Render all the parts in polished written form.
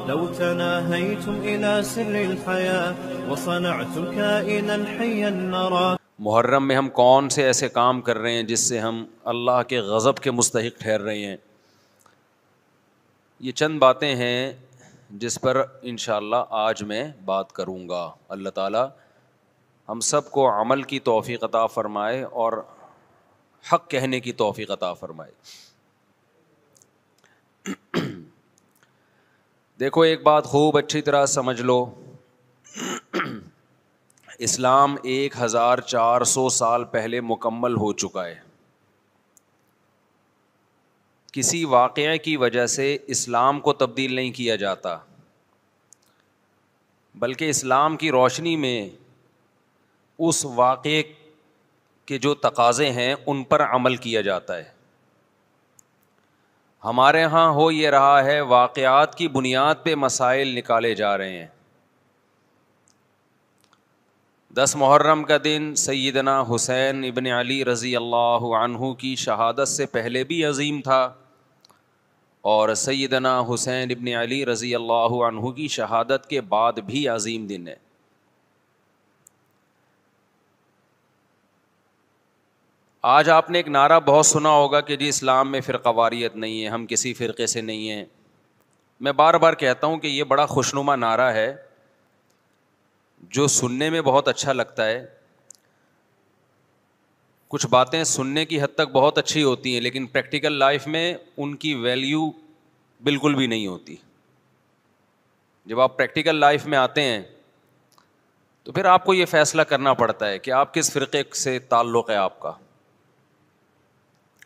لو تناهيتم إلى سر الحياة وصنعتم كائنا حيا نرى. محرم میں ہم کون سے ایسے کام کر رہے ہیں جس سے ہم اللہ کے غضب کے مستحق ٹھہر رہے ہیں؟ یہ چند باتیں ہیں جس پر انشاءاللہ آج میں بات کروں گا. اللہ تعالیٰ ہم سب کو عمل کی توفیق عطا فرمائے اور حق کہنے کی توفیق عطا فرمائے. دیکھو ایک بات خوب اچھی طرح سمجھ لو، اسلام 1400 سال پہلے مکمل ہو چکا ہے. کسی واقعے کی وجہ سے اسلام کو تبدیل نہیں کیا جاتا، بلکہ اسلام کی روشنی میں اس واقعے کے جو تقاضے ہیں ان پر عمل کیا جاتا ہے. ہمارے ہاں ہو یہ رہا ہے واقعات کی بنیاد پہ مسائل نکالے جا رہے ہیں. 10 محرم کا دن سیدنا حسین ابن علی رضی اللہ عنہ کی شہادت سے پہلے بھی عظیم تھا، اور سیدنا حسین ابن علی رضی اللہ عنہ کی شہادت کے بعد بھی عظیم دن ہے. آج آپ نے ایک نعرہ بہت سنا ہوگا کہ جی اسلام میں فرقہ واریت نہیں ہے، ہم کسی فرقے سے نہیں ہیں. میں بار بار کہتا ہوں کہ یہ بڑا خوشنما نعرہ ہے جو سننے میں بہت اچھا لگتا ہے. کچھ باتیں سننے کی حد تک بہت اچھی ہوتی ہیں لیکن پریکٹیکل لائف میں ان کی ویلیو بالکل بھی نہیں ہوتی. جب آپ پریکٹیکل لائف میں آتے ہیں تو پھر آپ کو یہ فیصلہ کرنا پڑتا ہے کہ آپ کس فرقے سے تعلق ہے آپ کا.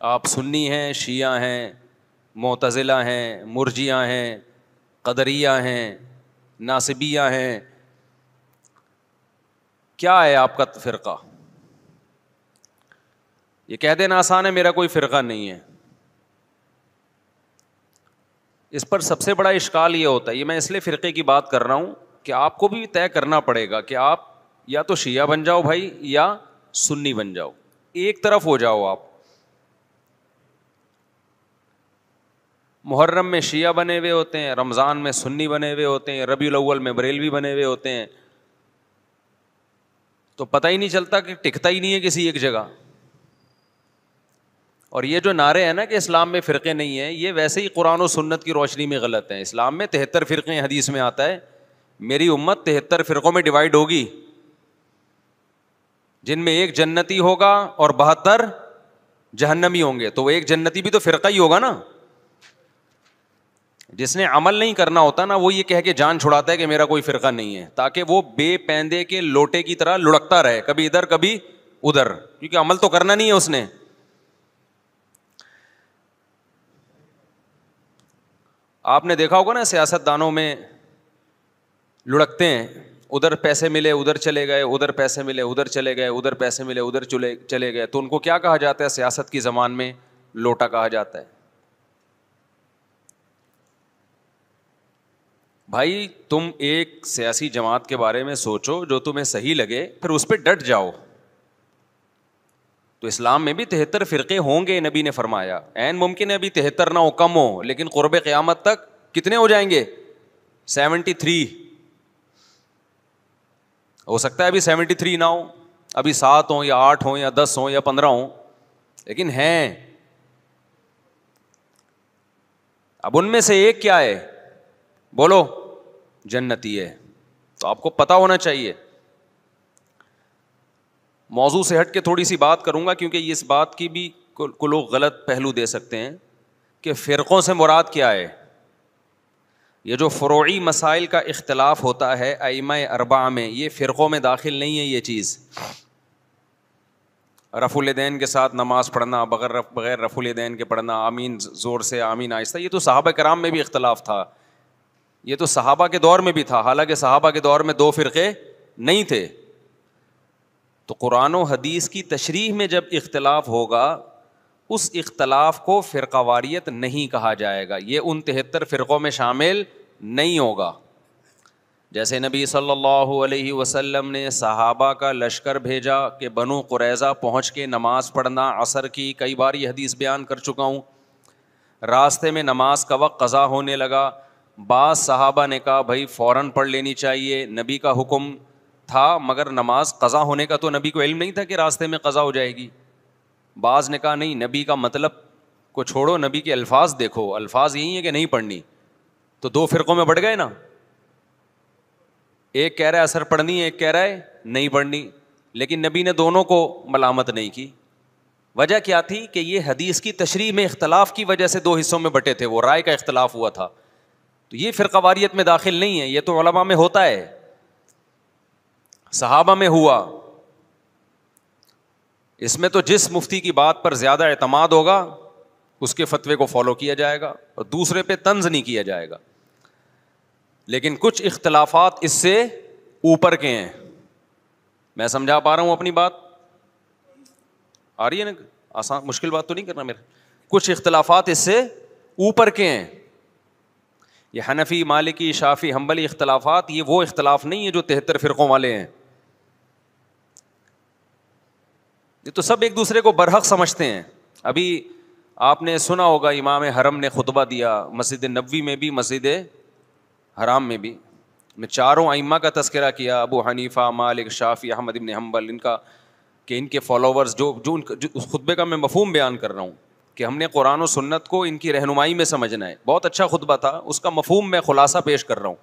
آپ سنی ہیں، شیعہ ہیں، معتزلہ ہیں، مرجیہ ہیں، قدریہ ہیں، ناصبیہ ہیں، کیا ہے آپ کا فرقہ؟ یہ کہہ دینا آسان ہے میرا کوئی فرقہ نہیں ہے. اس پر سب سے بڑا اشکال یہ ہوتا ہے، یہ میں اس لیے فرقے کی بات کر رہا ہوں کہ آپ کو بھی طے کرنا پڑے گا کہ آپ یا تو شیعہ بن جاؤ بھائی یا سنی بن جاؤ، ایک طرف ہو جاؤ آپ. محرم میں شیعہ بنے ہوئے ہوتے ہیں، رمضان میں سنی بنے ہوئے ہوتے ہیں، ربیع الاول میں بریلوی بنے ہوئے ہوتے ہیں، تو پتہ ہی نہیں چلتا کہ ٹکتا ہی نہیں ہے کسی ایک جگہ. اور یہ جو نعرے ہیں نا کہ اسلام میں فرقے نہیں ہیں، یہ ویسے ہی قرآن و سنت کی روشنی میں غلط ہیں. اسلام میں 73 فرقے، حدیث میں آتا ہے میری امت 73 فرقوں میں ڈیوائڈ ہوگی، جن میں ایک جنتی ہوگا اور 72 جہنمی ہوں گے. تو وہ ایک جنتی بھی تو فرقہ ہی ہوگا نا. جس نے عمل نہیں کرنا ہوتا نا وہ یہ کہہ کے جان چھڑاتا ہے کہ میرا کوئی فرقہ نہیں ہے، تاکہ وہ بے پیندے کے لوٹے کی طرح لڑکتا رہے، کبھی ادھر کبھی ادھر، کیونکہ عمل تو کرنا نہیں ہے اس نے. آپ نے دیکھا ہوگا نا سیاست دانوں میں لڑکتے ہیں، ادھر پیسے ملے ادھر چلے گئے، ادھر پیسے ملے ادھر چلے گئے، ادھر پیسے ملے ادھر چلے گئے. تو ان کو کیا کہا جاتا ہے سیاست کی زبان میں؟ لوٹا کہا جاتا ہے. بھائی تم ایک سیاسی جماعت کے بارے میں سوچو جو تمہیں صحیح لگے، پھر اس پہ ڈٹ جاؤ. تو اسلام میں بھی 73 فرقے ہوں گے، نبی نے فرمایا. عین ممکن ہے ابھی 73 نہ ہو، کم ہو، لیکن قرب قیامت تک کتنے ہو جائیں گے؟ 73. ہو سکتا ہے ابھی 73 نہ ہو، ابھی 7 ہوں یا 8 ہوں یا 10 ہوں یا 15 ہوں، لیکن ہیں. اب ان میں سے ایک کیا ہے؟ بولو. جنتی ہے. تو آپ کو پتا ہونا چاہیے. موضوع سے ہٹ کے تھوڑی سی بات کروں گا کیونکہ اس بات کی بھی کو لوگ غلط پہلو دے سکتے ہیں کہ فرقوں سے مراد کیا ہے. یہ جو فروعی مسائل کا اختلاف ہوتا ہے ائمہ اربعہ میں، یہ فرقوں میں داخل نہیں ہے. یہ چیز رفع الیدین کے ساتھ نماز پڑھنا، بغیر رفع الیدین کے پڑھنا، آمین زور سے آمین آہستہ، یہ تو صحابہ کرام میں بھی اختلاف تھا. یہ تو صحابہ کے دور میں بھی تھا، حالانکہ صحابہ کے دور میں 2 فرقے نہیں تھے. تو قرآن و حدیث کی تشریح میں جب اختلاف ہوگا، اس اختلاف کو فرقہ واریت نہیں کہا جائے گا. یہ ان 73 فرقوں میں شامل نہیں ہوگا. جیسے نبی صلی اللہ علیہ وسلم نے صحابہ کا لشکر بھیجا کہ بنو قریظہ پہنچ کے نماز پڑھنا عصر کی، کئی بار یہ حدیث بیان کر چکا ہوں. راستے میں نماز کا وقت قضا ہونے لگا بعض صحابہ نے کہا بھائی فوراً پڑھ لینی چاہیے, نبی کا حکم تھا, مگر نماز قضا ہونے کا تو نبی کو علم نہیں تھا کہ راستے میں قضا ہو جائے گی. بعض نے کہا نہیں, نبی کا مطلب کو چھوڑو, نبی کے الفاظ دیکھو, الفاظ یہی ہیں کہ نہیں پڑھنی. تو دو فرقوں میں بڑھ گئے نا, ایک کہہ رہا ہے اثر پڑھنی ہے, ایک کہہ رہا ہے نہیں پڑھنی. لیکن نبی نے دونوں کو ملامت نہیں کی. وجہ کیا تھی کہ یہ حدیث کی تشریح میں اختلاف کی وجہ سے دو حصوں میں بٹے تھے, وہ رائے کا اختلاف ہوا تھا. تو یہ فرقہ واریت میں داخل نہیں ہے, یہ تو علماء میں ہوتا ہے, صحابہ میں ہوا. اس میں تو جس مفتی کی بات پر زیادہ اعتماد ہوگا اس کے فتوے کو فالو کیا جائے گا اور دوسرے پہ طنز نہیں کیا جائے گا. لیکن کچھ اختلافات اس سے اوپر کے ہیں. میں سمجھا پا رہا ہوں اپنی بات؟ آ رہی ہے نا؟ آسان مشکل بات تو نہیں کرنا میرے. کچھ اختلافات اس سے اوپر کے ہیں. یہ حنفی, مالکی, شافعی, حنبلی اختلافات, یہ وہ اختلاف نہیں ہے جو 73 فرقوں والے ہیں. یہ تو سب ایک دوسرے کو برحق سمجھتے ہیں. ابھی آپ نے سنا ہوگا امام حرم نے خطبہ دیا, مسجد نبوی میں بھی, مسجد حرام میں بھی. میں چاروں ائمہ کا تذکرہ کیا, ابو حنیفہ, مالک, شافعی, احمد ابن حنبل, ان کا کہ ان کے فالوورز جو اس خطبے کا میں مفہوم بیان کر رہا ہوں کہ ہم نے قرآن و سنت کو ان کی رہنمائی میں سمجھنا ہے. بہت اچھا خطبہ تھا, اس کا مفہوم میں خلاصہ پیش کر رہا ہوں.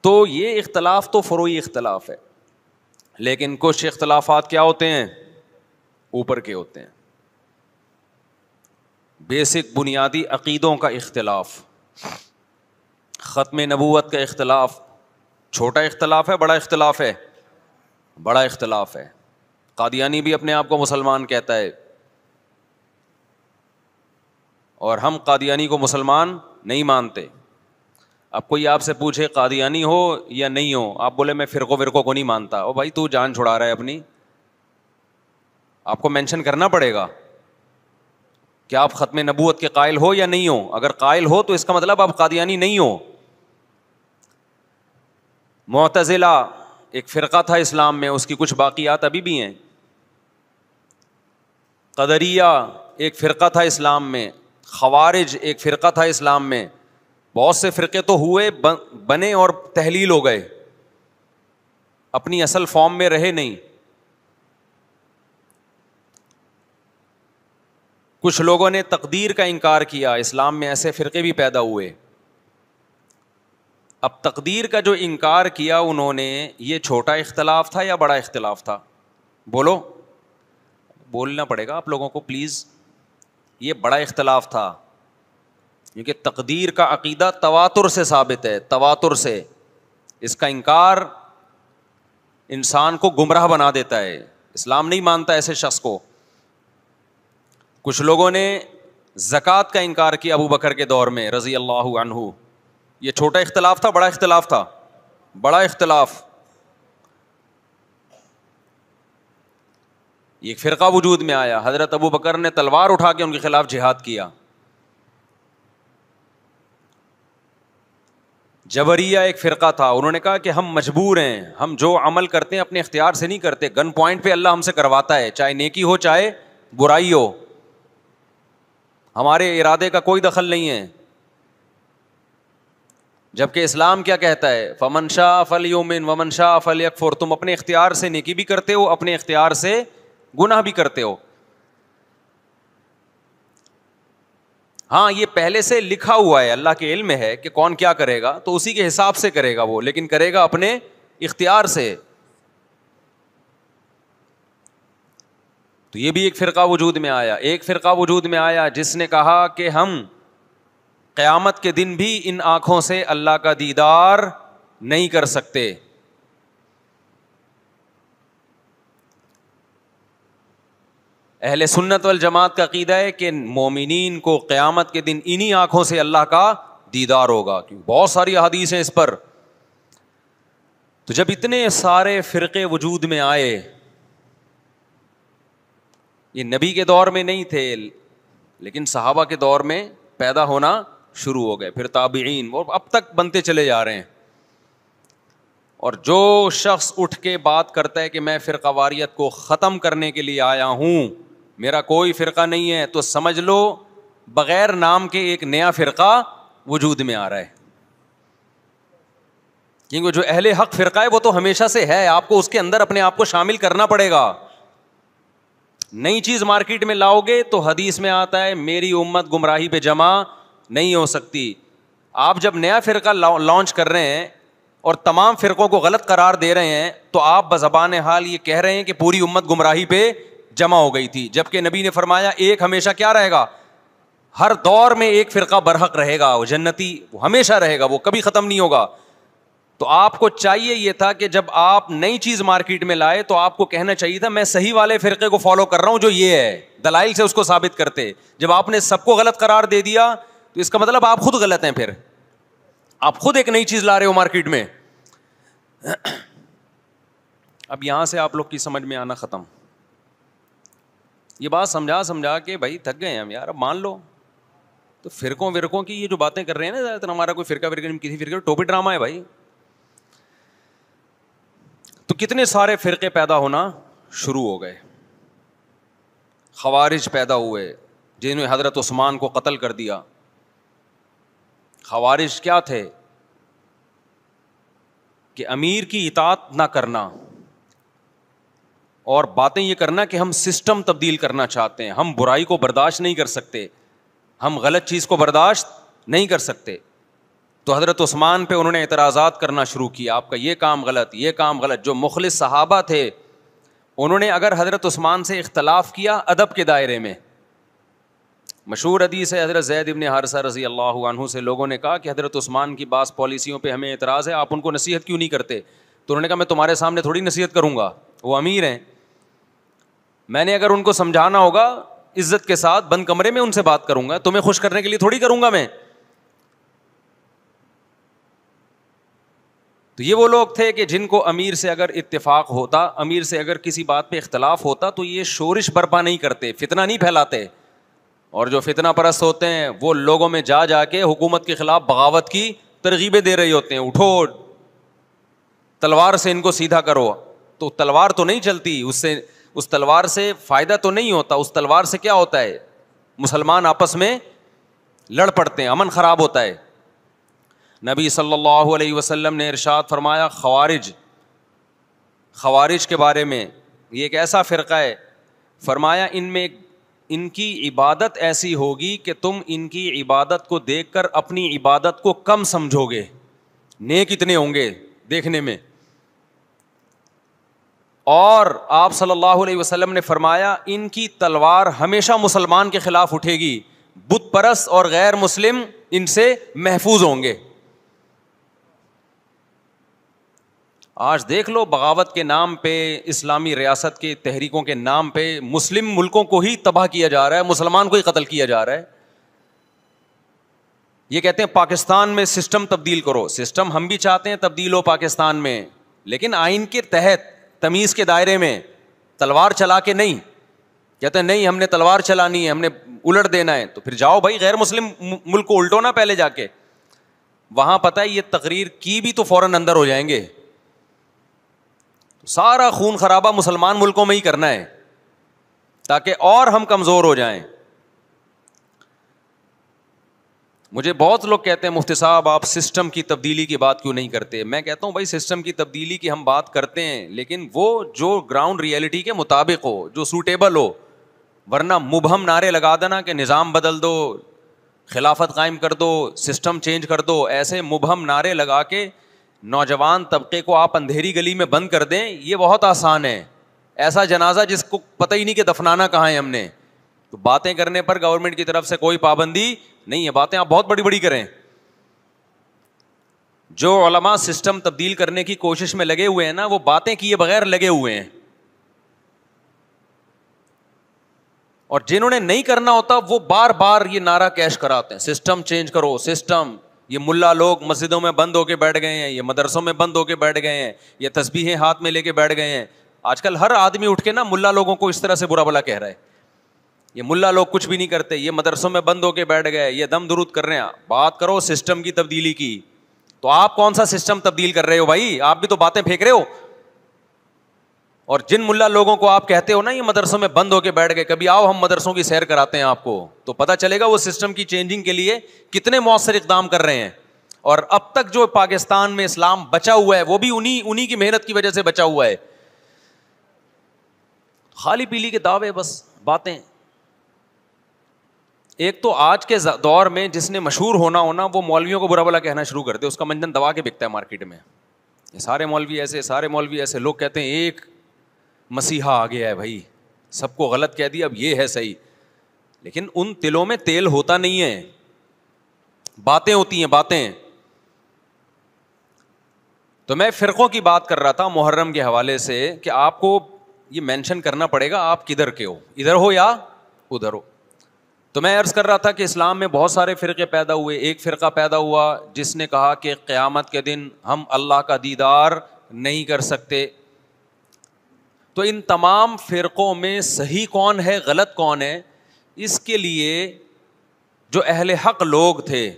تو یہ اختلاف تو فروعی اختلاف ہے, لیکن کچھ اختلافات کیا ہوتے ہیں؟ اوپر کے ہوتے ہیں. بیسک بنیادی عقیدوں کا اختلاف, ختم نبوت کا اختلاف. چھوٹا اختلاف ہے, بڑا اختلاف ہے؟ بڑا اختلاف ہے. قادیانی بھی اپنے آپ کو مسلمان کہتا ہے اور ہم قادیانی کو مسلمان نہیں مانتے. اب کوئی آپ سے پوچھے قادیانی ہو یا نہیں ہو, آپ بولے میں فرقوں کو نہیں مانتا, او بھائی تو جان چھڑا رہا ہے اپنی. آپ کو مینشن کرنا پڑے گا کہ آپ ختم نبوت کے قائل ہو یا نہیں ہو. اگر قائل ہو تو اس کا مطلب آپ قادیانی نہیں ہو. معتزلہ ایک فرقہ تھا اسلام میں, اس کی کچھ باقیات ابھی بھی ہیں. قدریہ ایک فرقہ تھا اسلام میں. خوارج ایک فرقہ تھا اسلام میں. بہت سے فرقے تو ہوئے, بنے اور تحلیل ہو گئے, اپنی اصل فارم میں رہے نہیں. کچھ لوگوں نے تقدیر کا انکار کیا, اسلام میں ایسے فرقے بھی پیدا ہوئے. اب تقدیر کا جو انکار کیا انہوں نے, یہ چھوٹا اختلاف تھا یا بڑا اختلاف تھا؟ بولو, بولنا پڑے گا آپ لوگوں کو پلیز. یہ بڑا اختلاف تھا, کیونکہ تقدیر کا عقیدہ تواتر سے ثابت ہے, تواتر سے. اس کا انکار انسان کو گمراہ بنا دیتا ہے, اسلام نہیں مانتا ایسے شخص کو. کچھ لوگوں نے زکوٰۃ کا انکار کیا ابو بکر کے دور میں رضی اللہ عنہ. یہ چھوٹا اختلاف تھا, بڑا اختلاف تھا؟ بڑا اختلاف. ایک فرقہ وجود میں آیا, حضرت ابو بکر نے تلوار اٹھا کے ان کے خلاف جہاد کیا. جبریہ ایک فرقہ تھا, انہوں نے کہا کہ ہم مجبور ہیں, ہم جو عمل کرتے ہیں اپنے اختیار سے نہیں کرتے, گن پوائنٹ پہ اللہ ہم سے کرواتا ہے, چاہے نیکی ہو چاہے برائی ہو, ہمارے ارادے کا کوئی دخل نہیں ہے. جبکہ اسلام کیا کہتا ہے؟ فمن شاء فلیؤمن ومن شاء فلیکفر. تم اپنے اختیار سے نیکی بھی کرتے ہو, اپنے اختیار سے گناہ بھی کرتے ہو. ہاں یہ پہلے سے لکھا ہوا ہے, اللہ کے علم میں ہے کہ کون کیا کرے گا, تو اسی کے حساب سے کرے گا وہ, لیکن کرے گا اپنے اختیار سے. تو یہ بھی ایک فرقہ وجود میں آیا. ایک فرقہ وجود میں آیا جس نے کہا کہ ہم قیامت کے دن بھی ان آنکھوں سے اللہ کا دیدار نہیں کر سکتے. اہل سنت والجماعت کا عقیدہ ہے کہ مومنین کو قیامت کے دن انہی آنکھوں سے اللہ کا دیدار ہوگا, کیونکہ بہت ساری احادیث ہیں اس پر. تو جب اتنے سارے فرقے وجود میں آئے, یہ نبی کے دور میں نہیں تھے لیکن صحابہ کے دور میں پیدا ہونا شروع ہو گئے, پھر تابعین, اور اب تک بنتے چلے جا رہے ہیں. اور جو شخص اٹھ کے بات کرتا ہے کہ میں فرقہ واریت کو ختم کرنے کے لیے آیا ہوں, میرا کوئی فرقہ نہیں ہے, تو سمجھ لو بغیر نام کے ایک نیا فرقہ وجود میں آ رہا ہے. کیونکہ جو اہل حق فرقہ ہے وہ تو ہمیشہ سے ہے, آپ کو اس کے اندر اپنے آپ کو شامل کرنا پڑے گا. نئی چیز مارکیٹ میں لاؤ گے تو حدیث میں آتا ہے میری امت گمراہی پہ جمع نہیں ہو سکتی. آپ جب نیا فرقہ لانچ کر رہے ہیں اور تمام فرقوں کو غلط قرار دے رہے ہیں تو آپ بزبان حال یہ کہہ رہے ہیں کہ پوری امت گمراہی پہ جمع ہو گئی تھی, جبکہ نبی نے فرمایا ایک ہمیشہ کیا رہے گا, ہر دور میں ایک فرقہ برحق رہے گا, وہ جنتی وہ ہمیشہ رہے گا, وہ کبھی ختم نہیں ہوگا. تو آپ کو چاہیے یہ تھا کہ جب آپ نئی چیز مارکیٹ میں لائے تو آپ کو کہنا چاہیے تھا میں صحیح والے فرقے کو فالو کر رہا ہوں جو یہ ہے, دلائل سے اس کو ثابت کرتے. جب آپ نے سب کو غلط قرار دے دیا تو اس کا مطلب آپ خود غلط ہیں, پھر آپ خود ایک نئی چیز لا رہے ہو مارکیٹ میں. اب یہاں سے آپ لوگ کی سمجھ میں آنا ختم. یہ بات سمجھا کے بھائی تھک گئے ہیں ہم یار, اب مان لو. تو فرقوں کی یہ جو باتیں کر رہے ہیں نا, زیادہ تر ہمارا کوئی فرقہ کسی فرقے ٹوپی ڈرامہ ہے بھائی. تو کتنے سارے فرقے پیدا ہونا شروع ہو گئے. خوارج پیدا ہوئے جنہوں نے حضرت عثمان کو قتل کر دیا. خوارج کیا تھے کہ امیر کی اطاعت نہ کرنا اور باتیں یہ کرنا کہ ہم سسٹم تبدیل کرنا چاہتے ہیں, ہم برائی کو برداشت نہیں کر سکتے, ہم غلط چیز کو برداشت نہیں کر سکتے. تو حضرت عثمان پہ انہوں نے اعتراضات کرنا شروع کیا, آپ کا یہ کام غلط, یہ کام غلط. جو مخلص صحابہ تھے انہوں نے اگر حضرت عثمان سے اختلاف کیا ادب کے دائرے میں, مشہور حدیث ہے حضرت زید ابن حارثہ رضی اللہ عنہ سے لوگوں نے کہا کہ حضرت عثمان کی بعض پالیسیوں پہ ہمیں اعتراض ہے, آپ ان کو نصیحت کیوں نہیں کرتے؟ تو انہوں نے کہا میں تمہارے سامنے تھوڑی نصیحت کروں گا, وہ امیر ہیں, میں نے اگر ان کو سمجھانا ہوگا عزت کے ساتھ بند کمرے میں ان سے بات کروں گا, تمہیں خوش کرنے کے لیے تھوڑی کروں گا میں. تو یہ وہ لوگ تھے کہ جن کو امیر سے اگر اتفاق ہوتا, امیر سے اگر کسی بات پہ اختلاف ہوتا تو یہ شورش برپا نہیں کرتے, فتنہ نہیں پھیلاتے. اور جو فتنہ پرست ہوتے ہیں وہ لوگوں میں جا کے حکومت کے خلاف بغاوت کی ترغیبیں دے رہے ہوتے ہیں, اٹھو تلوار سے ان کو سیدھا کرو. تو تلوار تو نہیں چلتی, اس تلوار سے فائدہ تو نہیں ہوتا. اس تلوار سے کیا ہوتا ہے, مسلمان آپس میں لڑ پڑتے ہیں, امن خراب ہوتا ہے. نبی صلی اللہ علیہ وسلم نے ارشاد فرمایا خوارج کے بارے میں, یہ ایک ایسا فرقہ ہے, فرمایا ان کی عبادت ایسی ہوگی کہ تم ان کی عبادت کو دیکھ کر اپنی عبادت کو کم سمجھو گے, نیک اتنے ہوں گے دیکھنے میں. اور آپ صلی اللہ علیہ وسلم نے فرمایا ان کی تلوار ہمیشہ مسلمان کے خلاف اٹھے گی, بت پرست اور غیر مسلم ان سے محفوظ ہوں گے. آج دیکھ لو بغاوت کے نام پہ, اسلامی ریاست کے تحریکوں کے نام پہ مسلم ملکوں کو ہی تباہ کیا جا رہا ہے, مسلمان کو ہی قتل کیا جا رہا ہے. یہ کہتے ہیں پاکستان میں سسٹم تبدیل کرو, سسٹم ہم بھی چاہتے ہیں تبدیل ہو پاکستان میں, لیکن آئین کے تحت تمیز کے دائرے میں, تلوار چلا کے نہیں. کہتے ہیں نہیں ہم نے تلوار چلانی ہے, ہم نے الٹ دینا ہے. تو پھر جاؤ بھائی غیر مسلم ملک کو الٹو نا پہلے جا کے, وہاں پتہ ہے یہ تقریر کی بھی تو فوراً اندر ہو جائیں گے. سارا خون خرابہ مسلمان ملکوں میں ہی کرنا ہے تاکہ اور ہم کمزور ہو جائیں. مجھے بہت لوگ کہتے ہیں مفتی صاحب آپ سسٹم کی تبدیلی کی بات کیوں نہیں کرتے؟ میں کہتا ہوں بھائی سسٹم کی تبدیلی کی ہم بات کرتے ہیں, لیکن وہ جو گراؤنڈ ریئلٹی کے مطابق ہو, جو سوٹیبل ہو. ورنہ مبہم نعرے لگا دینا کہ نظام بدل دو, خلافت قائم کر دو, سسٹم چینج کر دو, ایسے مبہم نعرے لگا کے نوجوان طبقے کو آپ اندھیری گلی میں بند کر دیں, یہ بہت آسان ہے. ایسا جنازہ جس کو پتہ ہی نہیں کہ دفنانا کہاں ہے ہم نے. تو باتیں کرنے پر گورنمنٹ کی طرف سے کوئی پابندی نہیں ہے, باتیں آپ بہت بڑی بڑی کریں. جو علماء سسٹم تبدیل کرنے کی کوشش میں لگے ہوئے ہیں نا, وہ باتیں کیے بغیر لگے ہوئے ہیں. اور جنہوں نے نہیں کرنا ہوتا وہ بار بار یہ نعرہ کیش کراتے ہیں, سسٹم چینج کرو, سسٹم. یہ ملا لوگ مسجدوں میں بند ہو کے بیٹھ گئے ہیں, یہ مدرسوں میں بند ہو کے بیٹھ گئے ہیں, یہ تسبیحیں ہاتھ میں لے کے بیٹھ گئے ہیں. آج کل ہر آدمی اٹھ کے نا ملا لوگوں کو اس طرح سے برا بلا کہہ رہا ہے, یہ ملا لوگ کچھ بھی نہیں کرتے, یہ مدرسوں میں بند ہو کے بیٹھ گئے, یہ دم درود کر رہے ہیں. بات کرو سسٹم کی تبدیلی کی. تو آپ کون سا سسٹم تبدیل کر رہے ہو بھائی؟ آپ بھی تو باتیں پھینک رہے ہو. اور جن ملا لوگوں کو آپ کہتے ہو نا یہ مدرسوں میں بند ہو کے بیٹھ گئے, کبھی آؤ ہم مدرسوں کی سیر کراتے ہیں آپ کو, تو پتہ چلے گا وہ سسٹم کی چینجنگ کے لیے کتنے مؤثر اقدام کر رہے ہیں. اور اب تک جو پاکستان میں اسلام بچا ہوا ہے وہ بھی انہی کی محنت کی وجہ سے بچا ہوا ہے. خالی پیلی کے دعوے, بس باتیں. ایک تو آج کے دور میں جس نے مشہور ہونا وہ مولویوں کو برا بھلا کہنا شروع کر دے, اس کا منجن دبا کے بکتا ہے مارکیٹ میں. یہ سارے مولوی ایسے, سارے مولوی ایسے. لوگ کہتے ہیں ایک مسیحا آ گیا ہے بھائی, سب کو غلط کہہ دیا, اب یہ ہے صحیح. لیکن ان تلوں میں تیل ہوتا نہیں ہے, باتیں ہوتی ہیں باتیں. تو میں فرقوں کی بات کر رہا تھا محرم کے حوالے سے کہ آپ کو یہ مینشن کرنا پڑے گا آپ کدھر کے ہو, ادھر ہو یا ادھر ہو. تو میں عرض کر رہا تھا کہ اسلام میں بہت سارے فرقے پیدا ہوئے. ایک فرقہ پیدا ہوا جس نے کہا کہ قیامت کے دن ہم اللہ کا دیدار نہیں کر سکتے. تو ان تمام فرقوں میں صحیح کون ہے غلط کون ہے, اس کے لیے جو اہل حق لوگ تھے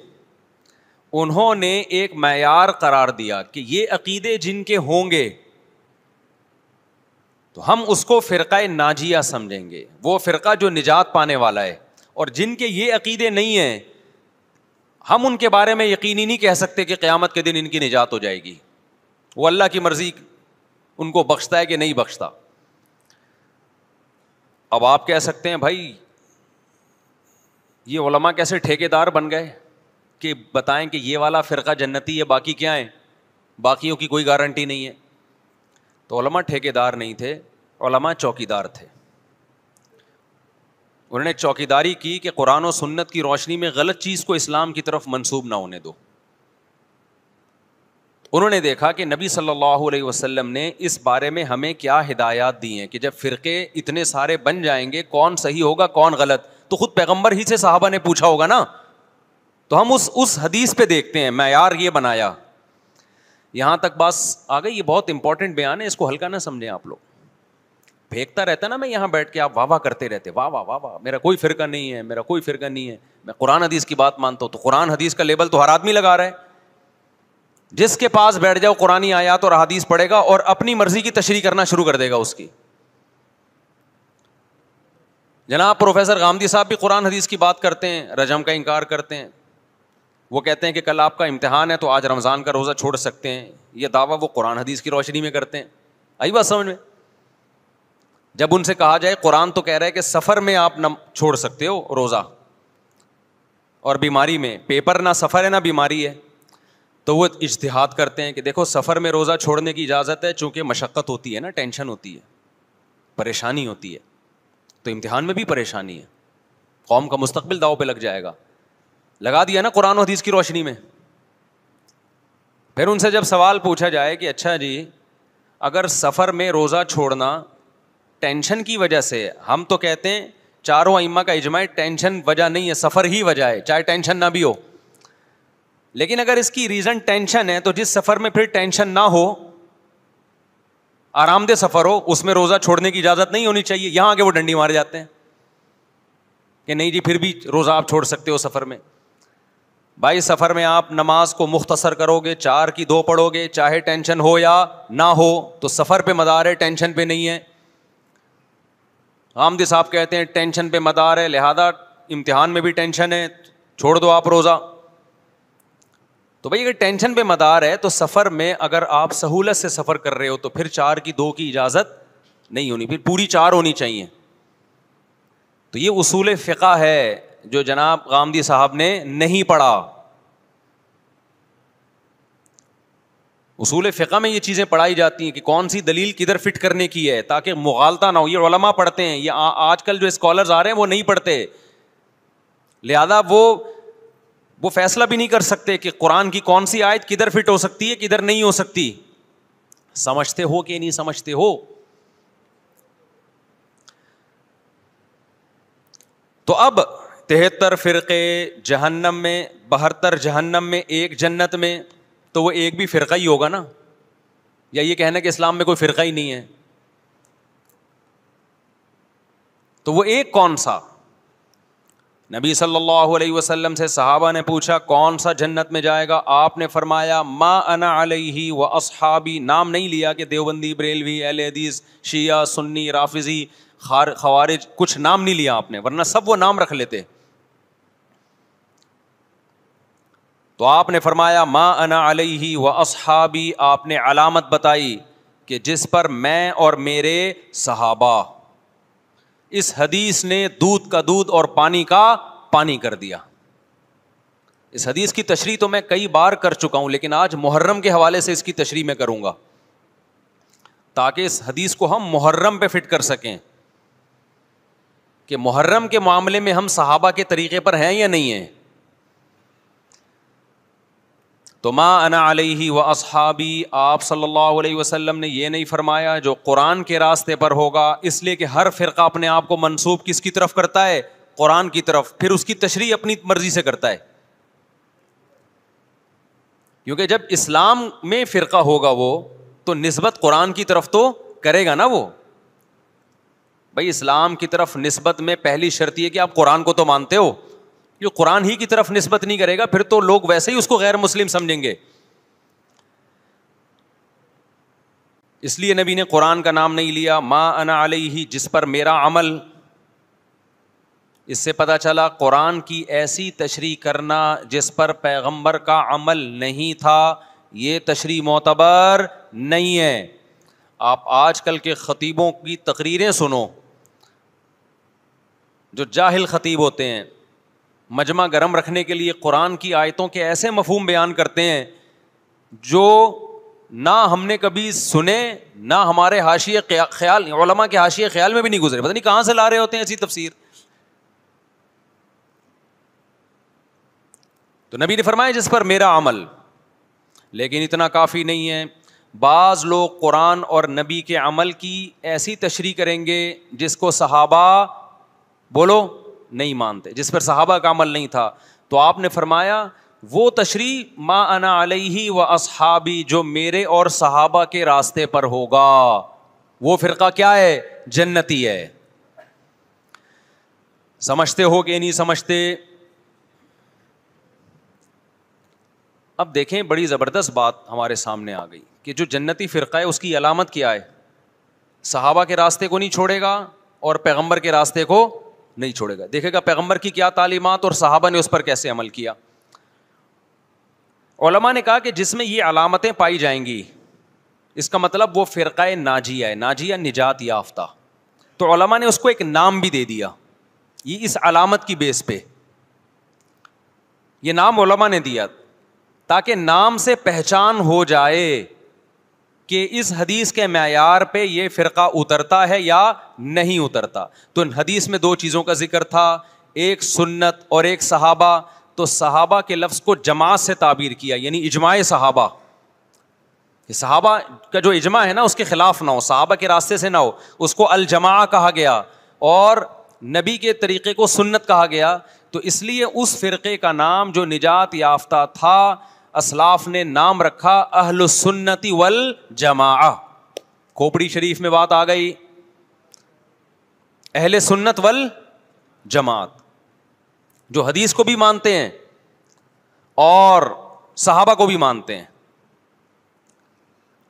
انہوں نے ایک معیار قرار دیا کہ یہ عقیدے جن کے ہوں گے تو ہم اس کو فرقہ ناجیہ سمجھیں گے, وہ فرقہ جو نجات پانے والا ہے. اور جن کے یہ عقیدے نہیں ہیں ہم ان کے بارے میں یقینی نہیں کہہ سکتے کہ قیامت کے دن ان کی نجات ہو جائے گی. وہ اللہ کی مرضی ان کو بخشتا ہے کہ نہیں بخشتا. اب آپ کہہ سکتے ہیں بھائی یہ علماء کیسے ٹھیکیدار بن گئے کہ بتائیں کہ یہ والا فرقہ جنتی ہے, باقی کیا ہے, باقیوں کی کوئی گارنٹی نہیں ہے. تو علماء ٹھیکیدار نہیں تھے, علماء چوکیدار تھے. انہوں نے چوکیداری کی کہ قرآن و سنت کی روشنی میں غلط چیز کو اسلام کی طرف منسوب نہ ہونے دو. انہوں نے دیکھا کہ نبی صلی اللہ علیہ وسلم نے اس بارے میں ہمیں کیا ہدایات دی ہیں کہ جب فرقے اتنے سارے بن جائیں گے کون صحیح ہوگا کون غلط, تو خود پیغمبر ہی سے صحابہ نے پوچھا ہوگا نا. تو ہم اس حدیث پہ دیکھتے ہیں, معیار یہ بنایا. یہاں تک بس آ گئی, یہ بہت امپورٹنٹ بیان ہے, اس کو ہلکا نہ سمجھیں آپ لوگ. پھینکتا رہتا نا میں یہاں بیٹھ کے, آپ واہ واہ کرتے رہتے, واہ واہ واہ واہ, میرا کوئی فرقہ نہیں ہے, میرا کوئی فرقہ نہیں ہے, میں قرآن حدیث کی بات مانتا ہوں. تو قرآن حدیث کا لیبل تو ہر آدمی لگا رہا ہے. جس کے پاس بیٹھ جاؤ قرآنی آیات اور حدیث پڑھے گا اور اپنی مرضی کی تشریح کرنا شروع کر دے گا اس کی. جناب پروفیسر غامدی صاحب بھی قرآن حدیث کی بات کرتے ہیں, رجم کا انکار کرتے ہیں. وہ کہتے ہیں کہ کل آپ کا امتحان ہے تو آج رمضان کا روزہ چھوڑ سکتے ہیں. یہ دعویٰ وہ قرآن حدیث کی روشنی میں کرتے ہیں. آئی بات سمجھ میں؟ جب ان سے کہا جائے قرآن تو کہہ رہا ہے کہ سفر میں آپ نہ چھوڑ سکتے ہو روزہ, اور بیماری میں, پیپر نہ سفر ہے نہ بیماری ہے, تو وہ اجتہاد کرتے ہیں کہ دیکھو سفر میں روزہ چھوڑنے کی اجازت ہے چونکہ مشقت ہوتی ہے نا, ٹینشن ہوتی ہے, پریشانی ہوتی ہے. تو امتحان میں بھی پریشانی ہے, قوم کا مستقبل داؤ پہ لگ جائے گا. لگا دیا نا قرآن و حدیث کی روشنی میں. پھر ان سے جب سوال پوچھا جائے کہ اچھا جی اگر سفر میں روزہ چھوڑنا ٹینشن کی وجہ سے, ہم تو کہتے ہیں چاروں ائمہ کا اجماع ہے ٹینشن وجہ نہیں ہے, سفر ہی وجہ ہے, چاہے ٹینشن نہ بھی ہو. لیکن اگر اس کی ریزن ٹینشن ہے تو جس سفر میں پھر ٹینشن نہ ہو, آرام دہ سفر ہو, اس میں روزہ چھوڑنے کی اجازت نہیں ہونی چاہیے. یہاں آگے وہ ڈنڈی مار جاتے ہیں کہ نہیں جی پھر بھی روزہ آپ چھوڑ سکتے ہو سفر میں. بھائی سفر میں آپ نماز کو مختصر کرو گے, 4 کی 2 پڑھو گے, چاہے ٹینشن ہو یا نہ ہو, تو سفر پہ مدار ہے, ٹینشن پہ نہیں ہے. غامدی صاحب کہتے ہیں ٹینشن پہ مدار ہے, لہذا امتحان میں بھی ٹینشن ہے, چھوڑ دو آپ روزہ. تو بھائی اگر ٹینشن پہ مدار ہے تو سفر میں اگر آپ سہولت سے سفر کر رہے ہو تو پھر 4 کی 2 کی اجازت نہیں ہونی, پھر پوری 4 ہونی چاہیے. تو یہ اصول فقہ ہے جو جناب غامدی صاحب نے نہیں پڑھا. اصول فقہ میں یہ چیزیں پڑھائی جاتی ہیں کہ کون سی دلیل کدھر فٹ کرنے کی ہے تاکہ مغالطہ نہ ہو. یہ علماء پڑھتے ہیں, یہ آج کل جو اسکالرز آ رہے ہیں وہ نہیں پڑھتے, لہذا وہ فیصلہ بھی نہیں کر سکتے کہ قرآن کی کون سی آیت کدھر فٹ ہو سکتی ہے کدھر نہیں ہو سکتی. سمجھتے ہو کہ نہیں سمجھتے ہو؟ تو اب 73 فرقے جہنم میں, 72 جہنم میں, 1 جنت میں, تو وہ ایک بھی فرقہ ہی ہوگا نا, یا یہ کہنا کہ اسلام میں کوئی فرقہ ہی نہیں ہے. تو وہ ایک کون سا؟ نبی صلی اللہ علیہ وسلم سے صحابہ نے پوچھا کون سا جنت میں جائے گا؟ آپ نے فرمایا ما انا علیہ و اصحابی. نام نہیں لیا کہ دیوبندی، بریلوی، اہل حدیث، شیعہ، سنی، رافضی، خوارج، کچھ نام نہیں لیا آپ نے، ورنہ سب وہ نام رکھ لیتے. تو آپ نے فرمایا ما انا علیہ و اصحابی. آپ نے علامت بتائی کہ جس پر میں اور میرے صحابہ. اس حدیث نے دودھ کا دودھ اور پانی کا پانی کر دیا. اس حدیث کی تشریح تو میں کئی بار کر چکا ہوں، لیکن آج محرم کے حوالے سے اس کی تشریح میں کروں گا تاکہ اس حدیث کو ہم محرم پہ فٹ کر سکیں کہ محرم کے معاملے میں ہم صحابہ کے طریقے پر ہیں یا نہیں ہیں. تو ما انا علیہ و اصحابی، آپ صلی اللہ علیہ وسلم نے یہ نہیں فرمایا جو قرآن کے راستے پر ہوگا، اس لیے کہ ہر فرقہ اپنے آپ کو منسوب کس کی طرف کرتا ہے؟ قرآن کی طرف، پھر اس کی تشریح اپنی مرضی سے کرتا ہے. کیونکہ جب اسلام میں فرقہ ہوگا وہ تو نسبت قرآن کی طرف تو کرے گا نا. وہ بھائی اسلام کی طرف نسبت میں پہلی شرط یہ کہ آپ قرآن کو تو مانتے ہو. جو قرآن ہی کی طرف نسبت نہیں کرے گا پھر تو لوگ ویسے ہی اس کو غیر مسلم سمجھیں گے. اس لیے نبی نے قرآن کا نام نہیں لیا. ما انا علیہ، جس پر میرا عمل. اس سے پتہ چلا قرآن کی ایسی تشریح کرنا جس پر پیغمبر کا عمل نہیں تھا، یہ تشریح معتبر نہیں ہے. آپ آج کل کے خطیبوں کی تقریریں سنو، جو جاہل خطیب ہوتے ہیں، مجمع گرم رکھنے کے لیے قرآن کی آیتوں کے ایسے مفہوم بیان کرتے ہیں جو نہ ہم نے کبھی سنے، نہ ہمارے حاشیے خیال، علماء کے حاشیے خیال میں بھی نہیں گزرے. پتہ نہیں کہاں سے لا رہے ہوتے ہیں ایسی تفسیر. تو نبی نے فرمایا جس پر میرا عمل. لیکن اتنا کافی نہیں ہے. بعض لوگ قرآن اور نبی کے عمل کی ایسی تشریح کریں گے جس کو صحابہ بولو نہیں مانتے، جس پر صحابہ کا عمل نہیں تھا. تو آپ نے فرمایا وہ تشریح ما انا علیہ و اصحابی جو میرے اور صحابہ کے راستے پر ہوگا، وہ فرقہ کیا ہے؟ جنتی ہے. سمجھتے ہو کہ نہیں سمجھتے؟ اب دیکھیں بڑی زبردست بات ہمارے سامنے آ گئی کہ جو جنتی فرقہ ہے اس کی علامت کیا ہے؟ صحابہ کے راستے کو نہیں چھوڑے گا اور پیغمبر کے راستے کو نہیں چھوڑے گا. دیکھے گا پیغمبر کی کیا تعلیمات اور صحابہ نے اس پر کیسے عمل کیا. علماء نے کہا کہ جس میں یہ علامتیں پائی جائیں گی اس کا مطلب وہ فرقہ ناجیہ ہے. ناجیہ نجات یافتہ. تو علماء نے اس کو ایک نام بھی دے دیا یہ اس علامت کی بیس پہ. یہ نام علماء نے دیا تاکہ نام سے پہچان ہو جائے کہ اس حدیث کے معیار پہ یہ فرقہ اترتا ہے یا نہیں اترتا. تو حدیث میں دو چیزوں کا ذکر تھا، ایک سنت اور ایک صحابہ. تو صحابہ کے لفظ کو جماعت سے تعبیر کیا، یعنی اجماع صحابہ. صحابہ کا جو اجماع ہے نا اس کے خلاف نہ ہو، صحابہ کے راستے سے نہ ہو، اس کو الجماع کہا گیا اور نبی کے طریقے کو سنت کہا گیا. تو اس لیے اس فرقے کا نام جو نجات یافتہ تھا اسلاف نے نام رکھا اہل السنت والجماعہ. کھوپڑی شریف میں بات آ گئی، اہل سنت والجماعت جو حدیث کو بھی مانتے ہیں اور صحابہ کو بھی مانتے ہیں.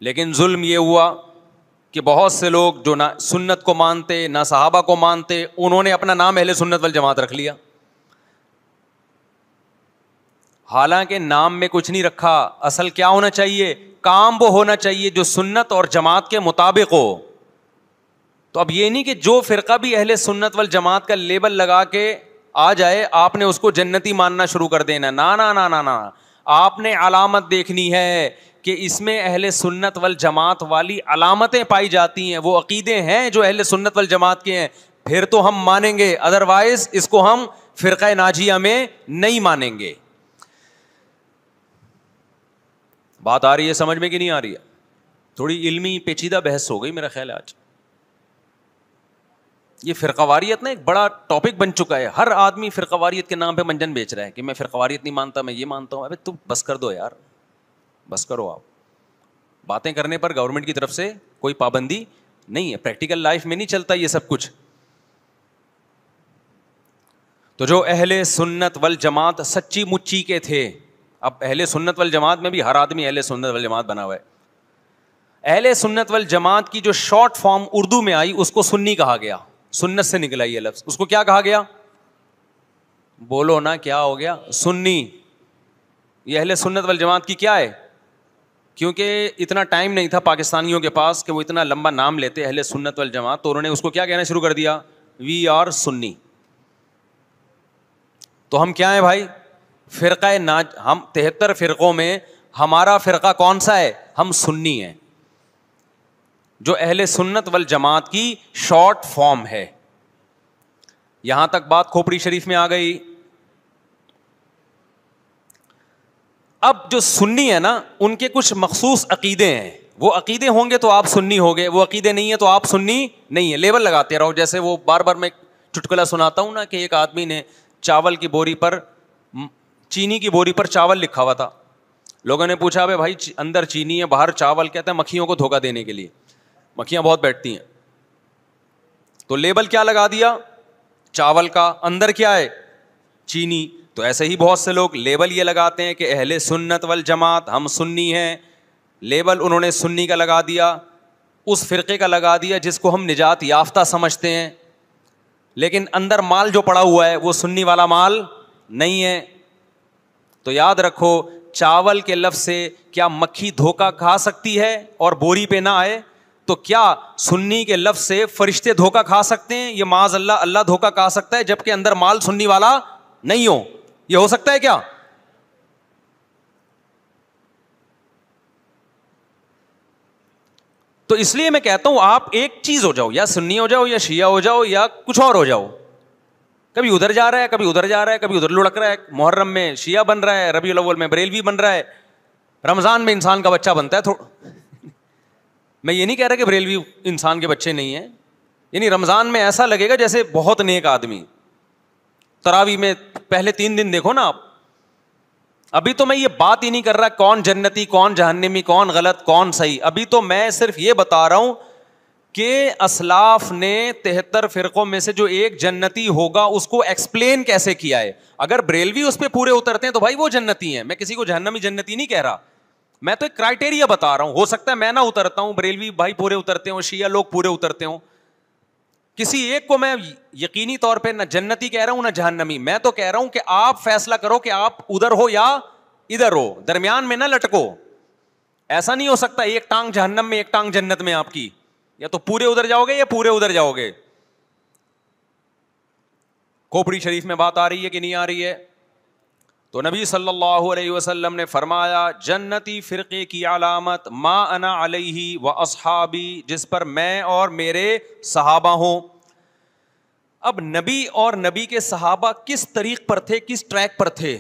لیکن ظلم یہ ہوا کہ بہت سے لوگ جو نہ سنت کو مانتے نہ صحابہ کو مانتے، انہوں نے اپنا نام اہل سنت والجماعت رکھ لیا. حالانکہ نام میں کچھ نہیں رکھا. اصل کیا ہونا چاہیے؟ کام وہ ہونا چاہیے جو سنت اور جماعت کے مطابق ہو. تو اب یہ نہیں کہ جو فرقہ بھی اہل سنت والجماعت کا لیبل لگا کے آ جائے آپ نے اس کو جنتی ماننا شروع کر دینا. نا نا نا نا نا، آپ نے علامت دیکھنی ہے کہ اس میں اہل سنت والجماعت والی علامتیں پائی جاتی ہیں، وہ عقیدے ہیں جو اہل سنت والجماعت کے ہیں، پھر تو ہم مانیں گے. ادروائز اس کو ہم فرقہ ناجیہ میں نہیں مانیں گے. بات آ رہی ہے سمجھ میں کہ نہیں آ رہی ہے؟ تھوڑی علمی پیچیدہ بحث ہو گئی میرا خیال ہے آج. یہ فرقہ واریت نا ایک بڑا ٹاپک بن چکا ہے. ہر آدمی فرقہ واریت کے نام پہ منجن بیچ رہا ہے کہ میں فرقہ واریت نہیں مانتا، میں یہ مانتا ہوں. ابے تم بس کر دو یار، بس کرو. آپ باتیں کرنے پر گورنمنٹ کی طرف سے کوئی پابندی نہیں ہے، پریکٹیکل لائف میں نہیں چلتا یہ سب کچھ. تو جو اہل سنت والجماعت سچی مچی کے تھے, اب اہل سنت والجماعت میں بھی ہر آدمی اہل سنت والجماعت بنا ہوا ہے. اہل سنت والجماعت کی جو شارٹ فارم اردو میں آئی اس کو سنی کہا گیا, سنت سے نکلا یہ لفظ. اس کو کیا کہا گیا؟ بولو نا, کیا ہو گیا؟ سنی. یہ اہل سنت والجماعت کی کیا ہے؟ کیونکہ اتنا ٹائم نہیں تھا پاکستانیوں کے پاس کہ وہ اتنا لمبا نام لیتے اہل سنت والجماعت, تو انہوں نے اس کو کیا کہنا شروع کر دیا؟ وی آر سنی. تو ہم کیا ہیں بھائی؟ فرقہ ہم 73 فرقوں میں ہمارا فرقہ کون سا ہے؟ ہم سنی ہیں, جو اہل سنت والجماعت کی شارٹ فارم ہے. یہاں تک بات کھوپڑی شریف میں آ گئی. اب جو سنی ہے نا, ان کے کچھ مخصوص عقیدے ہیں. وہ عقیدے ہوں گے تو آپ سنی ہوگے, وہ عقیدے نہیں ہے تو آپ سنی نہیں ہے. لیبل لگاتے رہو. جیسے وہ بار بار میں چٹکلا سناتا ہوں نا کہ ایک آدمی نے چاول کی بوری پر, چینی کی بوری پر چاول لکھا ہوا تھا. لوگوں نے پوچھا بھائی اندر چینی ہے باہر چاول, کہتے ہیں مکھیوں کو دھوکہ دینے کے لیے, مکھیاں بہت بیٹھتی ہیں. تو لیبل کیا لگا دیا چاول کا, اندر کیا ہے؟ چینی. تو ایسے ہی بہت سے لوگ لیبل یہ لگاتے ہیں کہ اہل سنت والجماعت ہم سنی ہیں. لیبل انہوں نے سنی کا لگا دیا, اس فرقے کا لگا دیا جس کو ہم نجات یافتہ سمجھتے ہیں, لیکن اندر مال جو پڑا ہوا ہے وہ سنی والا مال نہیں ہے. تو یاد رکھو, چاول کے لفظ سے کیا مکھی دھوکہ کھا سکتی ہے اور بوری پہ نہ آئے؟ تو کیا سنی کے لفظ سے فرشتے دھوکہ کھا سکتے ہیں؟ یہ معاذ اللہ, اللہ دھوکہ کھا سکتا ہے جبکہ اندر مال سنی والا نہیں ہو. یہ ہو سکتا ہے کیا؟ تو اس لیے میں کہتا ہوں آپ ایک چیز ہو جاؤ, یا سنی ہو جاؤ یا شیعہ ہو جاؤ یا کچھ اور ہو جاؤ. کبھی ادھر جا رہا ہے, کبھی ادھر جا رہا ہے, کبھی ادھر لڑک رہا ہے. محرم میں شیعہ بن رہا ہے, ربیع الاول میں بریلوی بن رہا ہے, رمضان میں انسان کا بچہ بنتا ہے. میں یہ نہیں کہہ رہا کہ بریلوی انسان کے بچے نہیں ہیں, یعنی رمضان میں ایسا لگے گا جیسے بہت نیک آدمی. تراویح میں پہلے 3 دن دیکھو نا آپ. ابھی تو میں یہ بات ہی نہیں کر رہا کون جنتی کون جہنمی کون غلط کون صحیح, ابھی تو میں صرف یہ بتا رہا ہوں کہ اسلاف نے 73 فرقوں میں سے جو ایک جنتی ہوگا اس کو ایکسپلین کیسے کیا ہے. اگر بریلوی اس پہ پورے اترتے ہیں تو بھائی وہ جنتی ہیں, میں کسی کو جہنمی جنتی نہیں کہہ رہا, میں تو ایک کرائٹیریا بتا رہا ہوں. ہو سکتا ہے میں نہ اترتا ہوں, بریلوی بھائی پورے اترتے ہوں, شیعہ لوگ پورے اترتے ہوں. کسی ایک کو میں یقینی طور پہ نہ جنتی کہہ رہا ہوں نہ جہنمی. میں تو کہہ رہا ہوں کہ آپ فیصلہ کرو کہ آپ ادھر ہو یا ادھر ہو, درمیان میں نہ لٹکو. ایسا نہیں ہو سکتا ایک ٹانگ جہنم میں ایک ٹانگ جنت میں آپ کی, یا تو پورے ادھر جاؤ گے یا پورے ادھر جاؤ گے. کھوپڑی شریف میں بات آ رہی ہے کہ نہیں آ رہی ہے؟ تو نبی صلی اللہ علیہ وسلم نے فرمایا جنتی فرقے کی علامت ما انا علیہ و اصحابی, جس پر میں اور میرے صحابہ ہوں. اب نبی اور نبی کے صحابہ کس طریق پر تھے, کس ٹریک پر تھے؟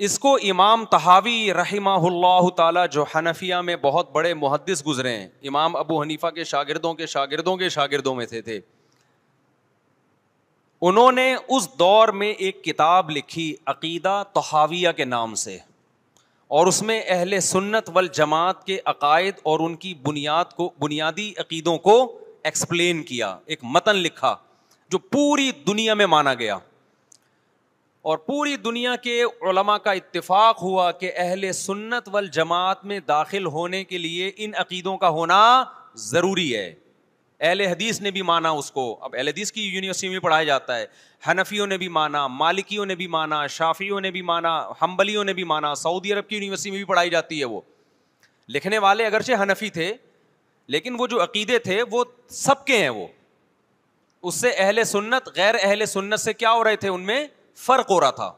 اس کو امام طحاوی رحمہ اللہ تعالی جو حنفیہ میں بہت بڑے محدث گزرے ہیں, امام ابو حنیفہ کے شاگردوں کے شاگردوں کے شاگردوں میں تھے, انہوں نے اس دور میں ایک کتاب لکھی عقیدہ طحاویہ کے نام سے, اور اس میں اہل سنت والجماعت کے عقائد اور ان کی بنیادی عقیدوں کو ایکسپلین کیا. ایک متن لکھا جو پوری دنیا میں مانا گیا, اور پوری دنیا کے علماء کا اتفاق ہوا کہ اہل سنت والجماعت میں داخل ہونے کے لیے ان عقیدوں کا ہونا ضروری ہے. اہل حدیث نے بھی مانا اس کو, اب اہل حدیث کی یونیورسٹی میں پڑھایا جاتا ہے, حنفیوں نے بھی مانا, مالکیوں نے بھی مانا, شافعیوں نے بھی مانا, حنبلیوں نے بھی مانا, سعودی عرب کی یونیورسٹی میں بھی پڑھائی جاتی ہے. وہ لکھنے والے اگرچہ حنفی تھے لیکن وہ جو عقیدے تھے وہ سب کے ہیں. وہ اس سے اہل سنت غیر اہل سنت سے کیا ہو رہے تھے, ان میں فرق ہو رہا تھا.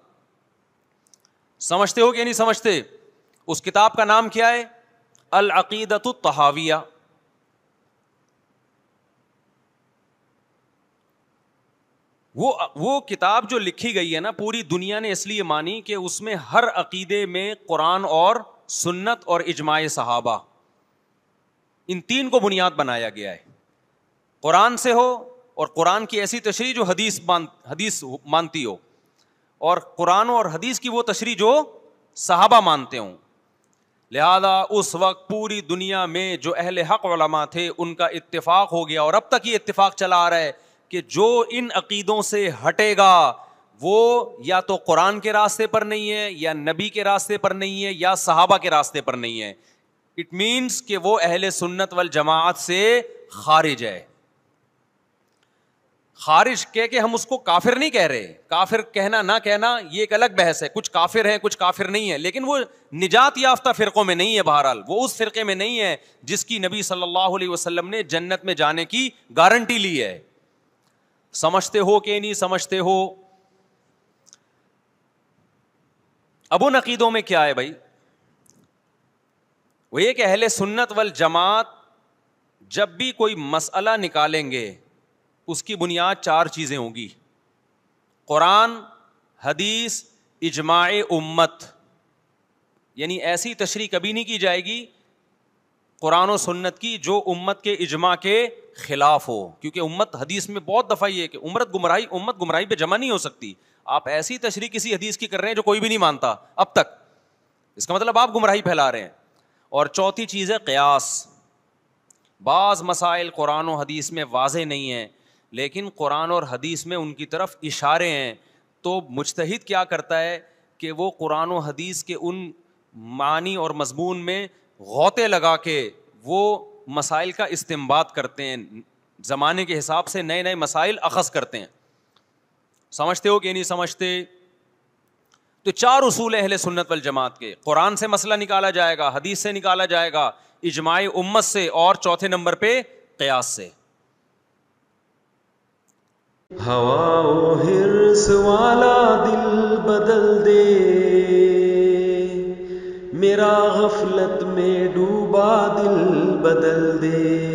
سمجھتے ہو کہ نہیں سمجھتے؟ اس کتاب کا نام کیا ہے؟ العقیدۃ الطحاویہ. وہ کتاب جو لکھی گئی ہے نا, پوری دنیا نے اس لیے مانی کہ اس میں ہر عقیدے میں قرآن اور سنت اور اجماع صحابہ, ان 3 کو بنیاد بنایا گیا ہے. قرآن سے ہو, اور قرآن کی ایسی تشریح جو حدیث مانتی ہو, اور قرآن اور حدیث کی وہ تشریح جو صحابہ مانتے ہوں. لہذا اس وقت پوری دنیا میں جو اہل حق علماء تھے ان کا اتفاق ہو گیا, اور اب تک یہ اتفاق چلا آ رہا ہے کہ جو ان عقیدوں سے ہٹے گا وہ یا تو قرآن کے راستے پر نہیں ہے, یا نبی کے راستے پر نہیں ہے, یا صحابہ کے راستے پر نہیں ہے. اٹ مینس کہ وہ اہل سنت والجماعت سے خارج ہے. خارج کہہ کے ہم اس کو کافر نہیں کہہ رہے, کافر کہنا نہ کہنا یہ ایک الگ بحث ہے. کچھ کافر ہیں, کچھ کافر نہیں ہے, لیکن وہ نجات یافتہ فرقوں میں نہیں ہے. بہرحال وہ اس فرقے میں نہیں ہے جس کی نبی صلی اللہ علیہ وسلم نے جنت میں جانے کی گارنٹی لی ہے. سمجھتے ہو کہ نہیں سمجھتے ہو؟ اب ان عقیدوں میں کیا ہے بھائی؟ وہ یہ کہ اہل سنت والجماعت جب بھی کوئی مسئلہ نکالیں گے اس کی بنیاد 4 چیزیں ہوں گی: قرآن، حدیث، اجماع امت. یعنی ایسی تشریح کبھی نہیں کی جائے گی قرآن و سنت کی جو امت کے اجماع کے خلاف ہو, کیونکہ امت حدیث میں بہت دفعہ یہ کہ امت گمراہی پہ جمع نہیں ہو سکتی. آپ ایسی تشریح کسی حدیث کی کر رہے ہیں جو کوئی بھی نہیں مانتا اب تک, اس کا مطلب آپ گمراہی پھیلا رہے ہیں. اور چوتھی چیز ہے قیاس. بعض مسائل قرآن و حدیث میں واضح نہیں ہیں لیکن قرآن اور حدیث میں ان کی طرف اشارے ہیں, تو مجتہد کیا کرتا ہے کہ وہ قرآن و حدیث کے ان معنی اور مضمون میں غوطے لگا کے وہ مسائل کا استنباط کرتے ہیں, زمانے کے حساب سے نئے نئے مسائل اخذ کرتے ہیں. سمجھتے ہو کہ نہیں سمجھتے؟ تو 4 اصول اہل سنت والجماعت کے: قرآن سے مسئلہ نکالا جائے گا, حدیث سے نکالا جائے گا, اجماع امت سے, اور چوتھے نمبر پہ قیاس سے. ہوا و حرص والا دل بدل دے, میرا غفلت میں ڈوبا دل بدل دے.